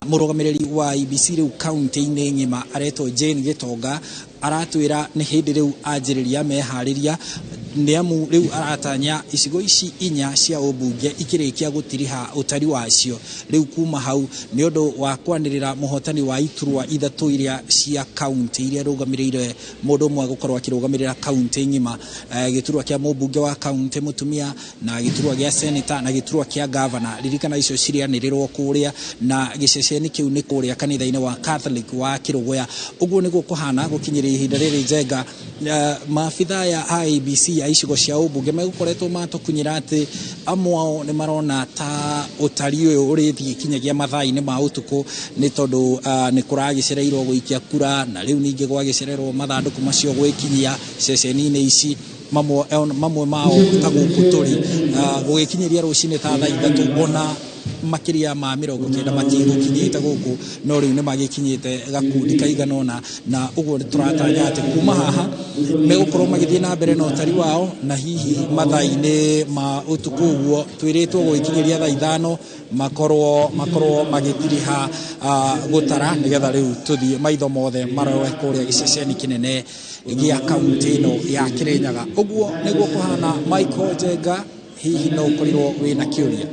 murugamiriri wa IBC riu county-ini ngima aretwo Jane Gitonga aratwira ni hindi riu anjiriria mehariria niamu riu aratanya icigo ici inya cia ubunge ikirikia gutiriha utari wacio riu kuma hau ni undu wa kwanirira muhotani wa iturwa ithatu iria cia county iria rugamirire mundu mwe gukorwa kirugamirira county ngima giturwa kia mubunge wa county mutumia na giturwa gia senator na giturwa kia governor ririkana icio cirianirirwo kuria na giceceni kiu ni kuria kanitha-ini wa Catholic wa Kirugoya uguo niguo kuhana gukinyiri ihinda riri njenga maabitha ya IBC ya icigo cia ubunge megukoretwo matukunyira ati amwao ni marona ta utari uyu urithie kinyagia mathaa-ini ma utuku ni tondu ni kuragicereirwo guikia kura na riu ningi gwagicererwo mathanduku macio gwikinyia ceceni-ini ici mamwe mao ta guku turi gugikinyiria rucini ta thaa ithatu ona makiria ma 90 matigukinyite guku no riu ni magikinyite gakundi kaiganona na uguo turatanya ati kuma haha megukorwo magithie na mbere na utari wao na hihi mathaa-ini ma utuku uguo twiritwo guikinyiria thaa 5 makorwo magitiriha gutara nigetha riu tuthie maitho mothe maroe kuria giceceni kinene gia county no ya Kirinyaga uguo niguo kuhana Michael Jenga hihi no ukorirwo wina kiuria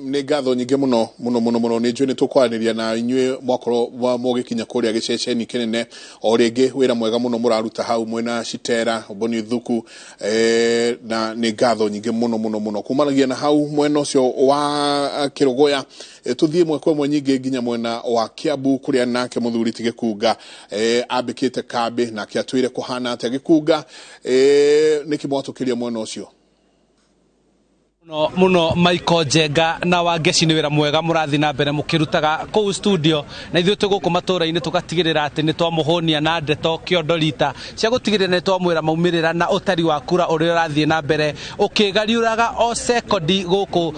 ni ngatho nyingi muno ni njui ni tukwaniria na inyue mwakorwo mugikinya kuria giceceni kinene o ringi wira mwega muno muraruta hau mwena Shitera Boni Thuku na ni ngatho nyingi muno kumanagia na hau mwena ucio wa Kirugoya tuthie mwekwe mwe nyingi nginya mwena wa Kiambu kuria nake muthuri Gikunga ambikite kambi na kiatwire kuhana ate Gikunga niki mwatukiria mwena ucio muno Michael Jenga na wangeci ni wira mwega murathi na mbere mukirutaga ku studio na ithuĩ tuguku matura-ini tugatigirira ati ni twamuhonia na ndeto kiondorita cia gutigirira ni twamwira maumirira na utari wa kura uri urathie na mbere ukigariuraga o sekondi guku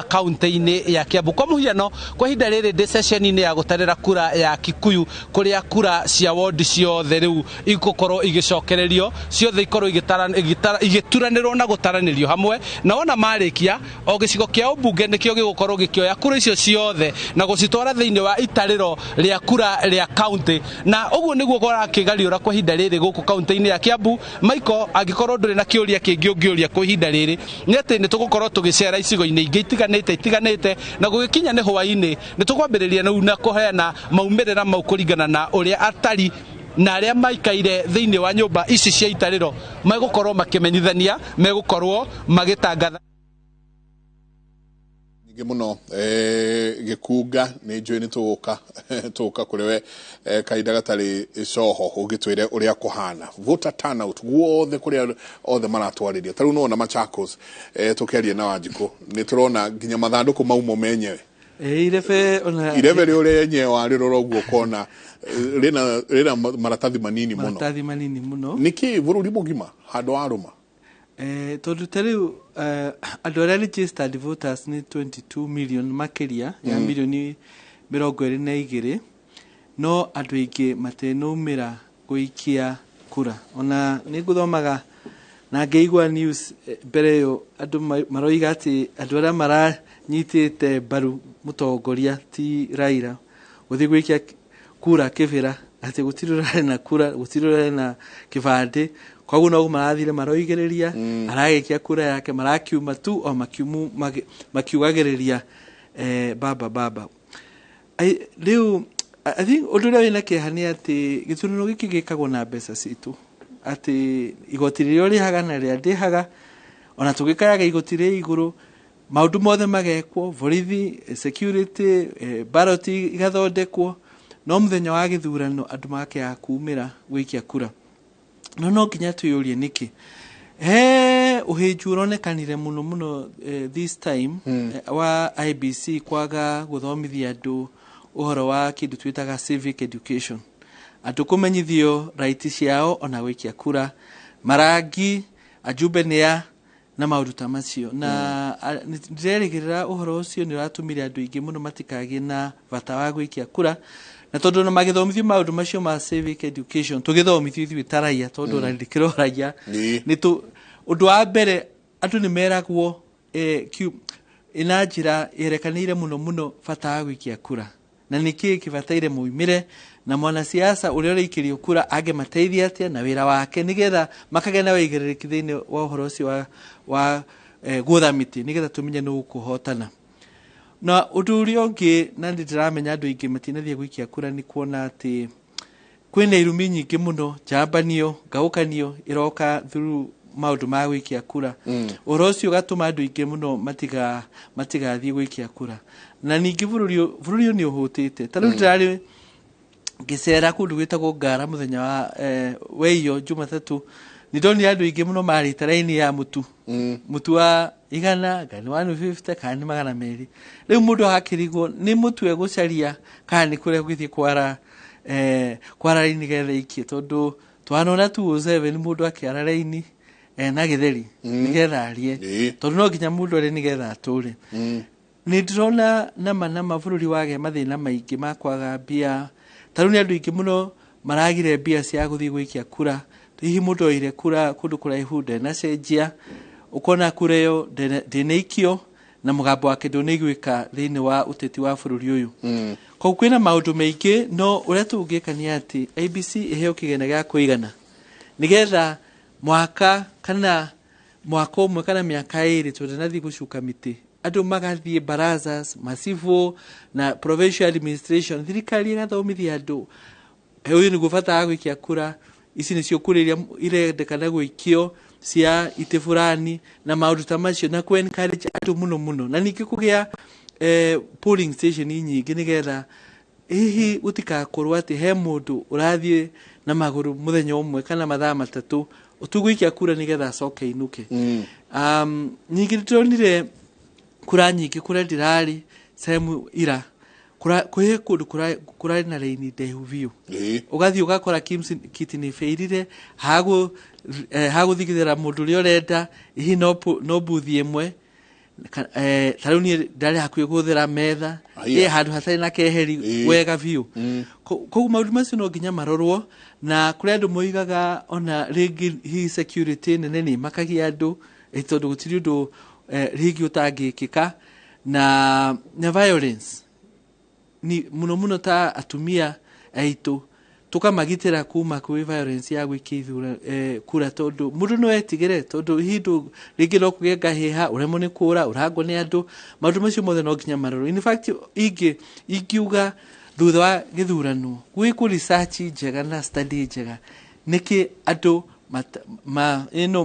county-ini ya Kiambu kwa muhiano kwa hinda riri ndi session-ini ya gutarira kura ya Kikuyu kuria kura cia ward ciothe riu igukorwo igicokererio ciothe ikorwo igituranirwo na gutaranirio hamwe na ona mari o gicigo kia ubunge nikio gigukorwo gikioya kura icio ciothe na gucitwara thiini wa itariro ria kura ria county na uguo niguo gora kigariura kwa hinda riri guku county-ini ya Kiambu Michael angikorwo nduri na kiuria kingi ungiuria kwa hinda riri ni ati ni tugukorwo tugicera icigo-ini ingi itiganite na gugikinya ni hwa-ini ni tukwambiriria na kuheana maumirira mau kuringana na uria atari na aria maikaire thiini wa nyumba ici cia itariro megukorwo makimenyithania megukorwo magitangatha muno Gikunga ni njui ni tuguka kuriwe kaida gatari coho ugitwire uria kuhana voter turnout guothe kuria othe maratwariria taru no na Machakos tukeria na Wanjiku ni turona nginya mathanduku maumo menyewe irebe ri yenyewe warirora uguo kona rina maratathi manini muno niki bururi mugima handu aruma tondu tariu andu aria registered voters ni 22 million makiria ya milioni 22 no andu aingi matenumira guikia kura ona ni nguthomaga na ngeigua news mbere yo andu maroiga ati andu aria maranyitite baru mutongoria ti Raila guthi guikia kura kibira ati gutirurare na kura gutirurare na kibande koguo no marathire maroigiriria aragikia kura yake marakiuma tu o makiugagiriria baba riu I think udura wina kehani ati gituruno giki gikagwo na mbeca citu ati igoti ririo rihaga na ria ndihaga ona tugikayaga igoti ri iguru maundu mothe magekwo borithi security ballot igathondekwo no muthenya wa githurano andu makiaga kumira gwikia kura no nginya tuyurie niki uhinju uronekanire muno this time wa IBC kwaga guthomithia andu uhoro wa kindu twitaga civic education andu kumenyithio right ciao ona gwikia kura marangi ajumbe nia na maundu ta macio na ndirerigirira uhoro ucio ni uratumire andu ingi muno matikagie na bata wa gwikia kura na tondu na magithomithio maundu macio ma civic education tugithomithio ithui taraia tondu randikiro raia ni tu undu wa mbere andu ni meragwo ina njira yerekanire muno bata wa gwikia kura na niki kibataire muimire na mwanasiasa uria rikirio kura age mateithia atia na wira wake nigetha makagena waigerereki thiini wa uhoro ucio wa guthamiti nigetha tumenye nu kuhotana na uturio ngi na ndiramenya andu ingi matinathie gwikia kura ni kuona ati kwina irumi nyingi muno jambanio gaukanio iroka through maundu ma gwikia kura uhoro ucio gatuma andu ingi muno matigathie gwikia kura na ningi bururi ni uhutite tariu ndirari ngicera kundu gwitagwo Ngara muthenya wa weiyo Jumatatu nidoni andu ingi muno marita raini ya mutu wa 100 kana 150 kana 200 riu mundu akirigwo ni mutu egucaria kana ni kure gwithie kwara raini getha iki tondu twanona 207 mundu akiara raini na githeri nigetha arie tondu no nginya mundu ari nigetha ature ni ndirona na mabũrũri wage mathina maingi makwaga mbia taru ni andu ingi muno maragire mbia cia guthii gwikia kura hihi mundu oire kura kundu kuraihu na cenjia ukona kura yo ndinaikio na mugambo wake ndunigwika thiini wa uteti wa bũrũri uyu ko kwina maundu maingi no uria tungika ni ati ABC iheo kigena gya kuigana nigetha mwaka umwe kana miaka iri tundinathi gucuka miti andu magathie barazas masivo na provincial administration thirikari igathomithia andu uyu ni gubata gwikia kura ici nicio kura iria irendekana gwikio cia ite fulani na maundu ta macio na ku encourage andu muno na ningi kugia polling station nyingi nigetha hihi utikakorwo ati he mundu urathie na maguru muthenya umwe kana mathaa matatu utugwikia kura nigetha acoke inuke ningi turonire kura nyingi kura ndirari sehemu ira kura kundu kura na raini ndehu biu ugathi ugakora kiti ni feirire hagu thigithira mundu uri urenda ihi no buthi imwe taruni ndari hakuye guthira metha handu hatari na keheri wega biu koguo maundu macio no nginya marorwo na kuri andu moigaga ona ringi hi security nene ni makagia andu tondu gutiri undu ringi utangikika na violence ni muno ta atumia aitu tukamagitira kuma kwi violence ya gwikithura kura tondu mundu no etigire tondu hindu ringi no kugenga heha uremo ni kura urago ni andu maundu macio mothe no nginya maroro in fact ingiuga thutha wa githurano gwiku research njega na study njega niki andu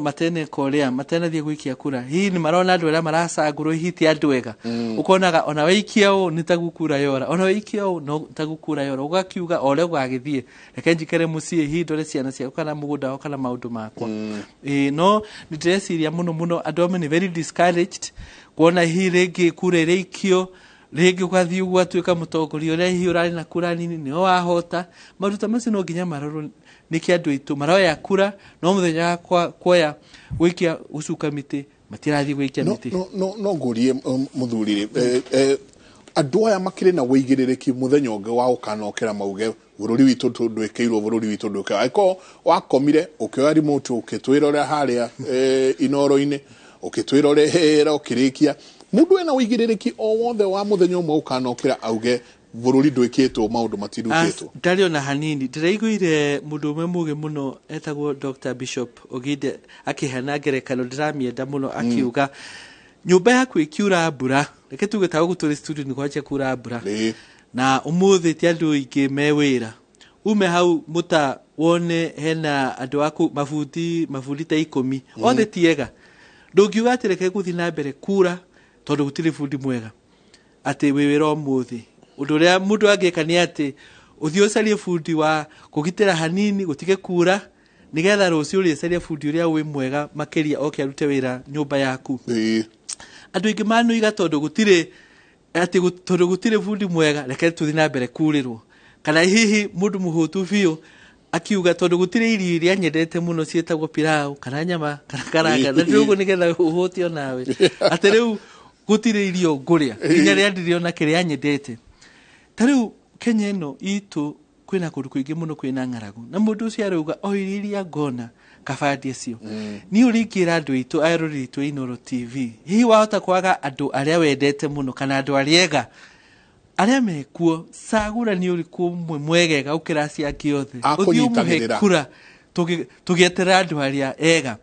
matene korea matene gwikia kura hii ni marona andu ara maracagurwo hiti andu ega ukonaga ona weikia u nitagukura yora ona weikia u no tagukura yora ugakiuga ole gwagithie reke njikere mucie hii ndore ciana cia kana mugunda kana maundu makwa no ndireciria muno andu ni very discouraged kuona hii regi kura reikio regi ugathi ugwatuika mutongoria uria hii urari na kura nini ni wahota maruta macio no nginya maroro niki andu itu maroya kura no muthenya kwoya gwikia ucuka miti matirathi gwikia miti no ngurie muthurire andu aya makire na wigiririki muthenya ungi wa ukanokera mauge bururi witu ndwikeirwo bururi witu ndwike aiko wakomire ukioya remote ukitwira ria haria inoro-ini ukitwira ria hera ukirikia mundu ena wigiririki o wothe wa muthenya umwe ukanokera auge bururi ndwikitwo maundu matirukitwo ndario na hanini ndiraiguire mundu umwe muge muno etagwo Dr Bishop Ogide akihana ngerekano ndiramienda muno akiuga nyumba yaku ikiura mbura reke tuge ta guturi studio ni kwache kura mbura na umuthi ti andu ingi mewira ume hau muta wone hena andu aku mafuti ta 10 othe tiega ndungiuga ati reke guthi na mbere kura tondu gutiri fundi mwega ati wiwira umuthi undu uria mundu angika ni ati uthio ucarie fundi wa kugitira hanini gutige kura nigetha rucio uri ucarie fundi uria wi mwega makiria oke arute wira nyumba yaku andu ingi manu iga tondu gutire ati tondu gutire fundi mwega reke tuthi na mbere kurirwo kana hihi mundu muhutu biu akiuga tondu gutire irio iria nyendete muno cietagwo pilau kana nyama kana karanga na ndugu nigetha uhutio nawe ati riu gutire irio nguria inya ria ndiriona kiria nyendete tariu Kenya ino itu kwina kundu kuingi muno kwina ngaragu na mundu ucio aruga oiriria ngona kabandi cio ni urikira andu itu ayarori itu Inoro TV hihi wahota kwaga andu aria wendete muno kana andu ariega aria mekuo sagura ni uriku mwegega ukira cia kiothe akunyitagirira kura tugietera andu aria ega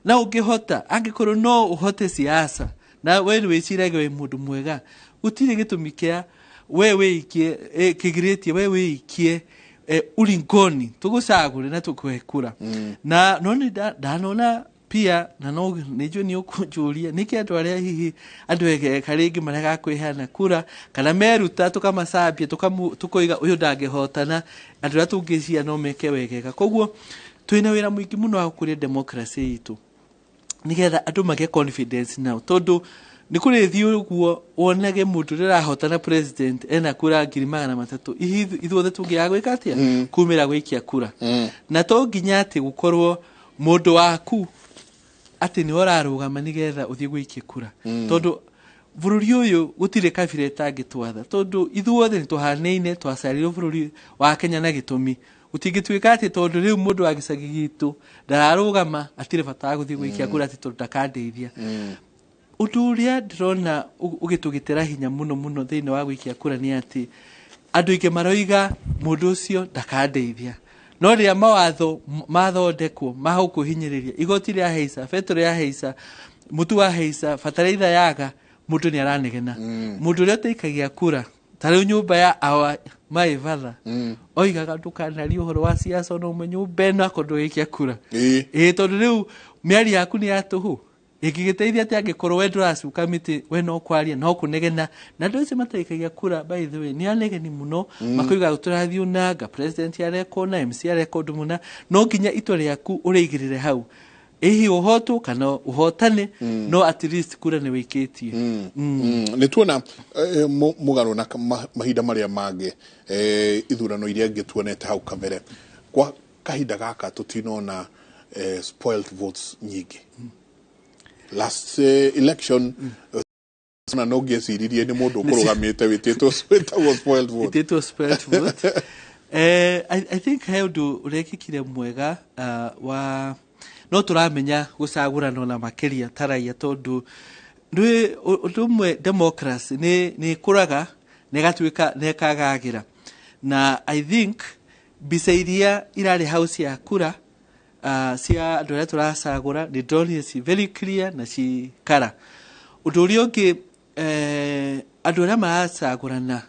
na ungihota angikorwo no uhote siasa na we wicirage we mundu mwega utire gitumi kia we ikie kigirĩtie we ikie uringoni tugucagure na tukwekura na noni ndanona pia na no nijo ni ukunjuria niki andu aria hihi andu ege ringi marega kwihana kura kana meruta tukamasambia tukoiga uyu ndangihotana andu aria tungiciria no meke wegega koguo twina wira mwingi muno wa kuria democracy itu nigetha andu mage confidence now tondu nikuri thiu guo wonage mundu rirahotana president ena kura 300 ithuothe tungiagwika atia kumira gwikia kura na to nginya ati gukorwo mundu waku ati ni orarugama nigetha uthie gwikia kura tondu bururi uyu gutire kabire tangitwatha tondu ithuothe nituhaneine twacarirwo bururi wa Kenya na gitumi utingitwika ati tondu riu mundu wa gicagi gitu ndararugama atire bata guthie gwikia kura ati tondu ndakandeithia uturia ndrona ugitugitera hinya muno thiini wa gwikia kura ni ati andu inge maroiga mundu ucio ndakandeithia no ria mawatho mathondekwo mahukuhinyiriria igoti ria heica fetro ya heica mutu wa heica fataraitha yaga mundu ni aranegena mundu ria teikagia kura tari nyumba ya awa my father oigaga ndukanari uhoro wa siasa no nyumba eno akondo gikia kura tondu riu miari yaku ni atuhu igigiteithia ati angikorwo we nduracuka miti we no kwaria no kunegena na ndu ici mateikagia kura by the way ni anegeni muno makoiga turathio nanga president areko na MC areko ndumuna no nginya itwa riaku urigirire hau ehi uhoto kana uhotane no at least kura ni wikitie ni tuona mugaro na mahinda maria mange ithurano iria ngituonete hau kamere kwa kahinda gaka tutinona spoiled votes nyingi last election na no gesirie ni mundu kurugamite witito spoiled vote witito spoiled vote I think haudu urekikire mwega wa no turamenya gucagurana na makeria taraia tondu ndwe ndumwe democracy ni kuraga negatwika nekagagira na I think bisairia irari house ya kura cia andu aria turacagura ni ndoni ci very clear na ci kara undu uria ungi andu aria maracagurana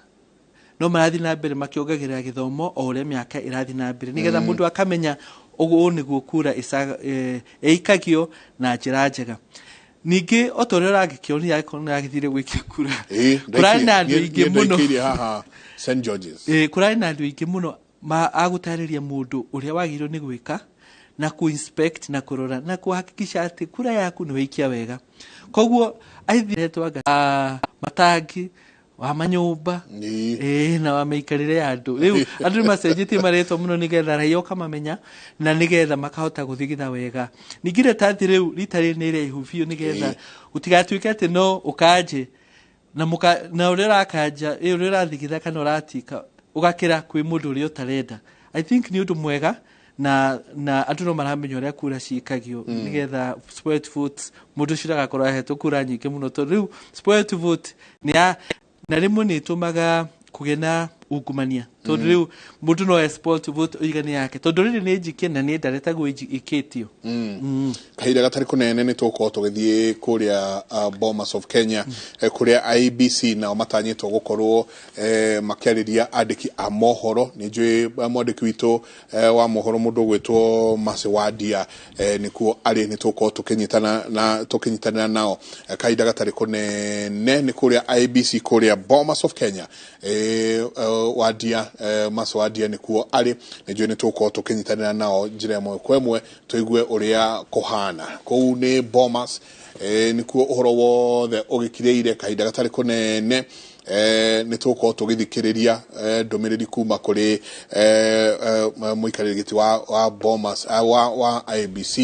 no marathi na mbere makiongagirira githomo o uria miaka irathi na mbere nigetha mundu akamenya ugu niguo kura ikagio na njira njega ningi otorera ragikionia yakona yagithire gwikia kura kurani na andu ingi muno haha St George's kurani na andu ingi muno agutariria mundu uria wagirwo ni gwika na kuinspect na kurora na kuhakikisha ati kura yaku ni wikia wega koguo aithiretwa matangi wa manyumba na wa meikarire andu riu andu macenjetie maretwa muno nigetha raio kamamenya na nigetha makahota guthigitha wega ningire tathi riu ritari ni ire ihubio nigetha utigatwike ati no ukanje na urira kanja urira thigitha kana uratika ugakira kwi mundu uri utarenda I think ni undu mwega na andu no maramenya uria kura cikagio nigetha spoiled votes mundu ciraga korwa hetwo kura nyingi muno tondu spoiled vote ni na rimwe ni tumaga kugena ungumania tondu riu mundu no spoiled vote oigani yake tondu riri ni njikie na ni ndareta gwikitio kahira gatari kunene ni tuko tugithie kuria Bomas of Kenya kuria IBC na matanyitwo gukorwo makiariria andiki a mohoro ni njui mwandiki witu wa mohoro mundu gwitwo Masewadia nikuo ari ni tuko tukinyitana nao kahira gatari kunene ni kuria IBC kuria Bomas of Kenya Wadia Masewadia nikuo ari ni njui ni tuko tukinyitana nao njira ĩmwe kwa ĩmwe tuigue uria kohana kou ni Bomas nikuo uhoro wothe ugikireire kahinda gatari kunene ni tuko tugithikiriria ndomiriri kuma kuri muikariri giti wa Bomas wa IBC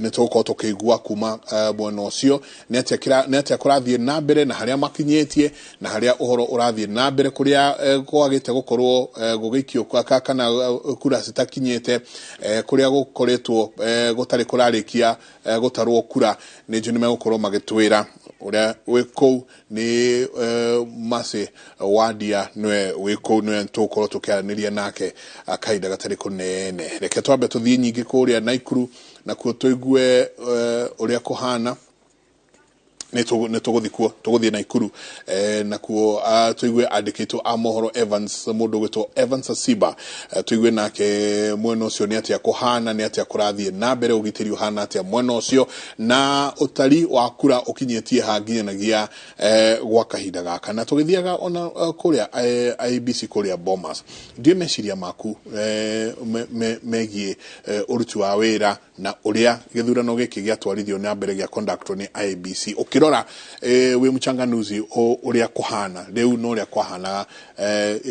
ni tuko tukigua kuma bwana ucio ni atia kurathie na mbere na haria makinyetie na haria uhoro urathie na mbere kuria gwagite gukorwo gugikio kana kura citakinyete kuria gukoretwo gutari kurarikia gutarwo kura ni njuni megukorwo magitwira uria wiko ni mase wadia nwe wiko nwe ntokoro tukiaraniria nake akaida gatari kunene reke twambe tuthie nyingi kuria Naikuru na kuo tuigue uria kuhana ne tuguthie Naikuru na kuo tuigue andikitwo a mohoro Evans mundu gwitwo Evans Asiba tuigue nake mwena ucio ni atia kuhana ni atia kurathie na mbere ugitiri uhana atia mwena ucio na utari wa kura ukinyetie hanginyanagia gwa kahinda gaka na tugithiaga ona kuria IBC kuria Bomas ndie meciria maku megie uruti wa wira na uria githurano giki giatwarithio na mbere gia conduct ni IBC ukirora we muchanganuzi uria kuhana riu no uria kuhana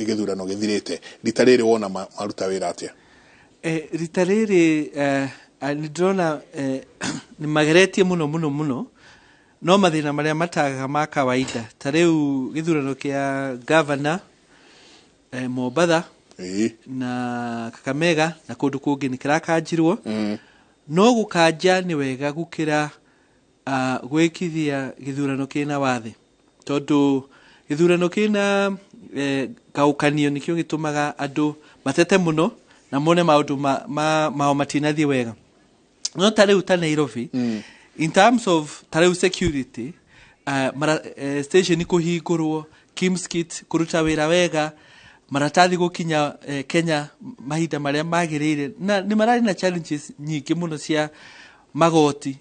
githurano githirite ritariri wona maruta wira atia ritariri nidrona ni mageretie muno no mathina maria mataga ma kawaida tariu githurano kia governor Mombasa na Kakamega na kundu kungi ni kirakanjirwo no gukanja ni wega gukira gwikithia githurano kina wathe tondu githurano kina gaukanio nikio gitumaga andu matete muno na mone maundu mao matinathie wega no tariu ta Nairobi in terms of tariu security station kuhingurwo Kimskit kuruta wira wega maratathi gukinya Kenya mahinda maria magirire na ni marari na challenges nyingi muno cia magoti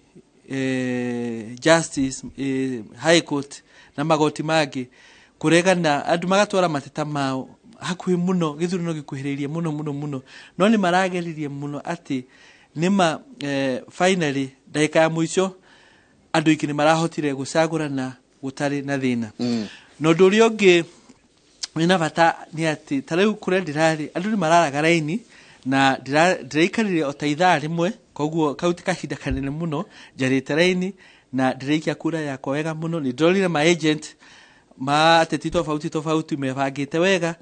justice high court na magoti magi kuregana andu magatwara mateta mao hakuhi muno githurano gikuhiririe muno no ni marageririe muno ati nima finally daika ya mwisho andu ikini marahotire gucagurana gutari na thina no ndurio ngi wina bata ni ati tariu kure ndirari andu ni mararaga raini na ndiraikaririe otaitha rimwe koguo kauti kahinda kanene muno jarite raini na ndirikia kura yakwa wega muno ni ndorire ma agent ma ateti tofauti mebangite wega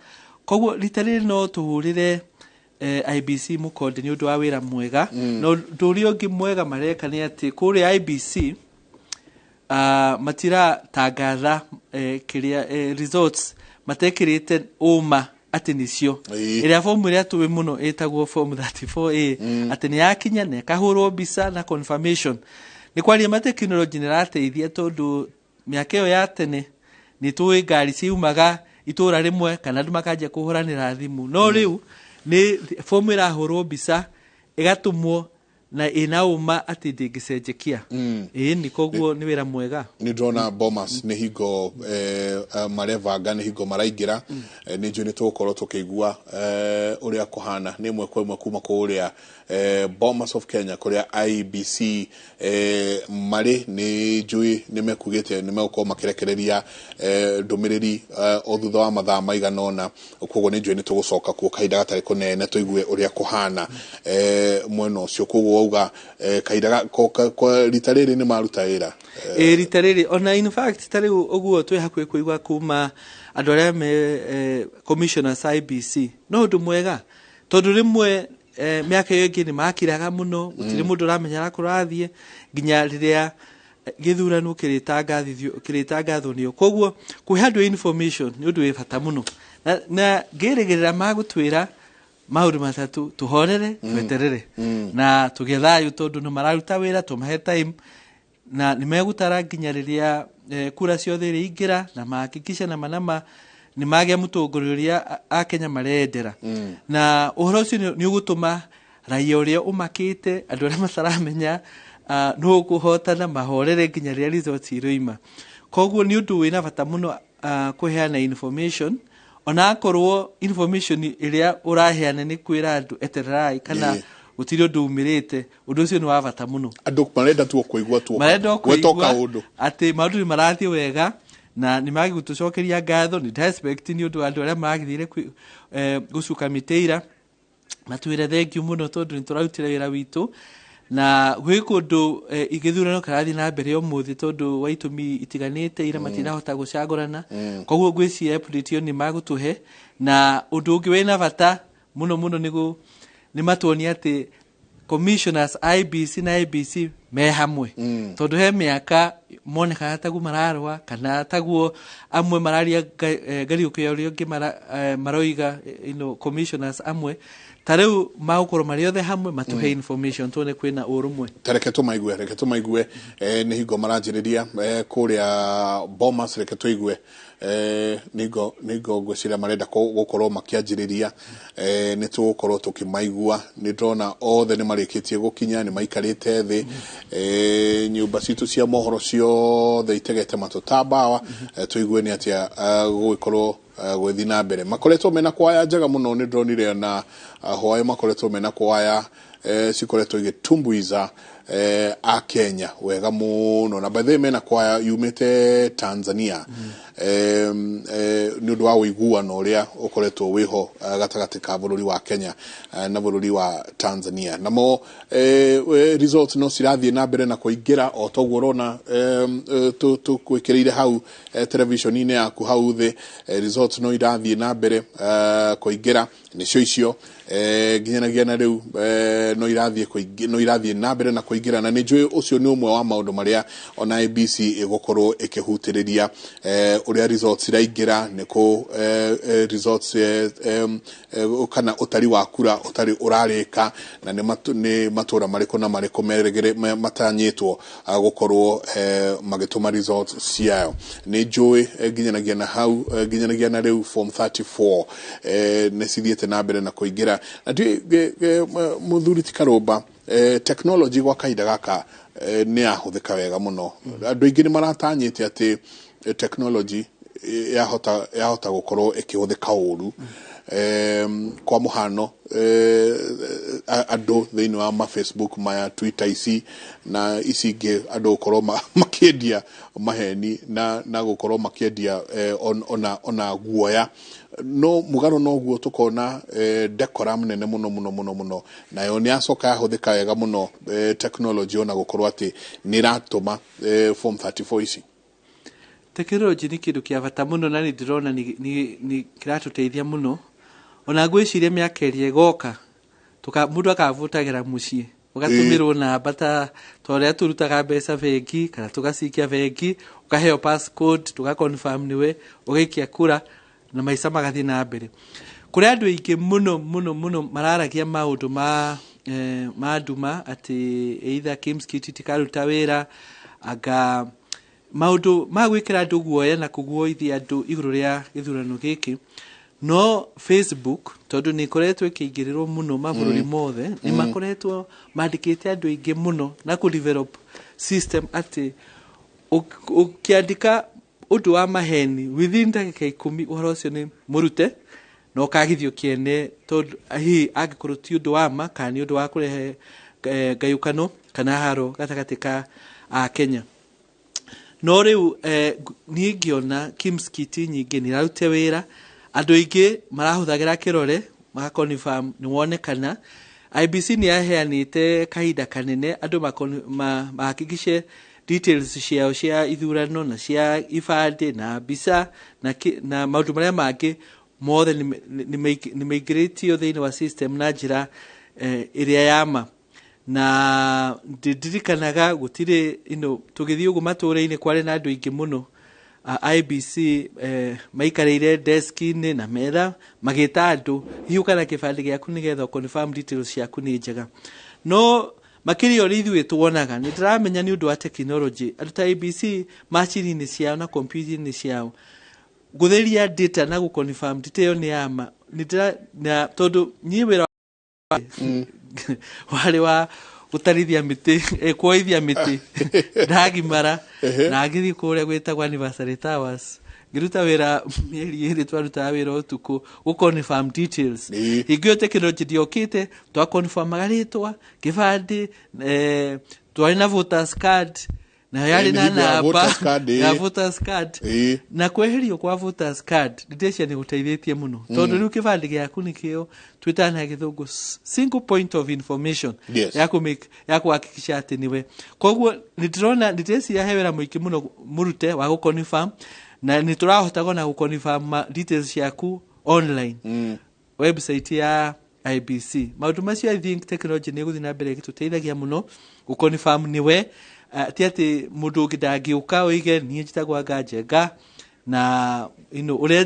koguo ritariri no tuhurire IBC mukonde ni undu wa wira mwega no ndurio ngi mwega mareka ni ati kuri IBC matira tangatha kiria results matekirite uma ati nicio iria form iria tuwe muno etagwo form 34A ati ni yakinya ne kahurwo bisa na confirmation ni kwaria ma technology ni rateithia tondu miakeo ya tene ni tuwe ngari ciumaga itura rimwe kana andu makaje kuhuranira thimu no riu ni form irahurwo bisa igatumwo na inauma ati ndingicenjekia ni koguo ni wira mwega ni drona Bomas ni hingo marevanga ni hingo maraingira ni njui ni tukorwo tukigua uria kuhana ni mwe kwa kuma kuria Bomas of Kenya kuria IBC mari ni njui ni mekugite ni meko makirekereria ndumiriri o thutha wa mathaa maiganona koguo ni njui ni tugucoka ku kahinda gatari kunene tuigue uria kuhana mweno cio koguo uga kahinda kwa ritariri ni maruta wira ritariri ona in fact tariu uguo twi hakwe kuigwa kuma andu aria me commissioners IBC no ndu mwega tondu rimwe miaka yengi ni makiraga muno gutire mundu ramenya kurathie nginya riria githurano kiritangathio koguo kuhandu information ni undu wi bata muno na ngirigirira magutwira maundu matatu tuhorere tweterere na tugethayo tondu no mararuta wira tumahe time na nimegutara nginya riria kura ciothe iringira na mahakikisha na manama ni magia mutongoria a Kenya marendera na uhoro ucio ni ugutuma raia uria umakite andu aria mataramenya no kuhotana mahorere nginya riria results iroima koguo ni undu wina bata muno kuheana information ona korwo information iria uraheana ni kwira andu eterai kana utiri undu umirite undu ucio ni wa bata muno andu marenda tu kuigua tu wetoka undu ati maundu ni marathie wega na ni magi gutucokeria ngatho ni respect ni undu andu aria magithire gucuka miteira matwire thank you muno tondu ni turautire wira witu na gwi kundu igithurano karathi na mbere umuthi tondu wa itumi itiganite ira matirahota gucagurana koguo ngwiciria update ni magutuhe na undu ungi wina bata muno ni matuoni ati commissioners IBC na IBC me hamwe tondu he miaka moneka tagu mararwa kana taguo amwe mararia ngariukia urio ngi maroiga commissioners amwe tareu maukoro mariothe hamwe matuhe information tuone kwina urumwe reke tumaigue ni hingo maranjiriria kuria Bomas reke tuigue nigo ngwiciria marenda gukorwo makianjiriria ni tugukorwo tukimaigua ni ndona othe ni marikitie gukinya ni maikarite thi nyumba citu cia mohoro ciothe itegete matutambawa tuigue ni atia gugikorwo gwethi na mbere makoretwo mena kwaya njega muno ni ndronire na hoya makoretwo mena kwaya cikoretwo igitumbuiza a Kenya wega muno na bathe mena kwaya yumite Tanzania ni undu wa uiguano uria ukoretwo wiho gatagati ka bururi wa Kenya na bururi wa Tanzania namo results no cirathie na mbere na kuingira o toguo urona tu kwikirire hau television-ine yaku hau the results no irathie na mbere kuingira nicio icio ginyanagia na riu no irathie na mbere na kuingira na ninjui ucio ni umwe wa maundu maria ona ABC igukorwo ikihutiriria uria results iraingira niko results kana utari wa kura utari urarika na ni matura mariko na mariko meregere matanyitwo gukorwo magituma results ciao ninjui ginyanagia na hau ginyanagia na riu form 34 nesithiete na mbere na kuingira na muthuri Tikarumba technology gwa kaida gaka ni ahuthika wega muno andu ingi ni maratanyite ati technology yahota gukorwo ikihuthika uru kwa muhano andu thiini wa ma Facebook ma Twitter ici na icingi andu gukorwo makiendia maheni na gukorwo makiendia ona guoya no mugaro no guo tukona decorum nene muno na yo ni acoka yahuthika wega muno technology ona gukorwo ati ni ratuma form 34 ici technology ni kindu kia bata muno na ni ndirona ni kiratuteithia muno ona gwiciria miaka iri goka mundu akavutagira mucii ugatumirwo namba ta toria turutaga mbeca bengi kana tugacikia bengi ukaheo passcode tugaconfirm niwe ugikia kura na maisa magathi na mbere kuri andu ingi muno mararagia maundu ma nduma ati either Kimskit tikaruta wira aga maundu magwikira andu guoya na kuguoithia andu iguru ria githurano giki no Facebook tondu ni koretwo ikiingirirwo muno mabururi mothe ni makoretwo mandikite andu ingi muno na ku develop system ati ukiandika undu wa maheni within ndagika 10 uhoro ucio ni murute no kagithio kiene tondu hi agikorwo ti undu wa ma kana ni undu wa kurehe gayukano kana haro gatagati ka Kenya no riu ni ngiona Kimskit nyingi ni rarute wira andu ingi marahuthagira kirore magaconfirm ni wonekana IBC ni yaheanite kahinda kanene andu mahakikice details ciao cia ithurano na cia ibande na bisa na maundu maria mangi mothe ni migrate thiini wa system na njira iria yama na ndirikanaga gutire tugithii ugu mature-ini kwari na andu ingi muno IBC maikarire desk-ini na metha magita andu hiu kana kibandi giaku nigetha confirm details ciaku ni njega no makiri ori ithuĩ tuonaga ni ndiramenya ni undu wa technology aruta IBC machine-ini ciao na computer-ini ciao gutheria data na guconfirm detail ni yama ni na tondu nyi wira wale wa gutarithia miti kuoithia miti ndagimara na agithi kuria gwitagwa Anniversary Towers ngiruta wira mieri iri twaruta wira utuku guconfirm details igio technology diokite twa confirm magaritwa kibandi twari na voters card na yari na namba ya voters card na kweherio kwa voters card ndicia ni guteithĩtie muno tondu riu kibandi giaku nikio twitana githungu single point of information ya kuhakikisha ati niwe koguo nitirona nditeci hewera muiki muno murute wa guconfirm na niturahota gona guconfirm details ciaku online website ya IBC maundu macio I think technology ni guthina mbere gituteithagia muno gukonfirm niwe ti ati mundu ngi ndangiuka oige nie njitagwa Njenga na uria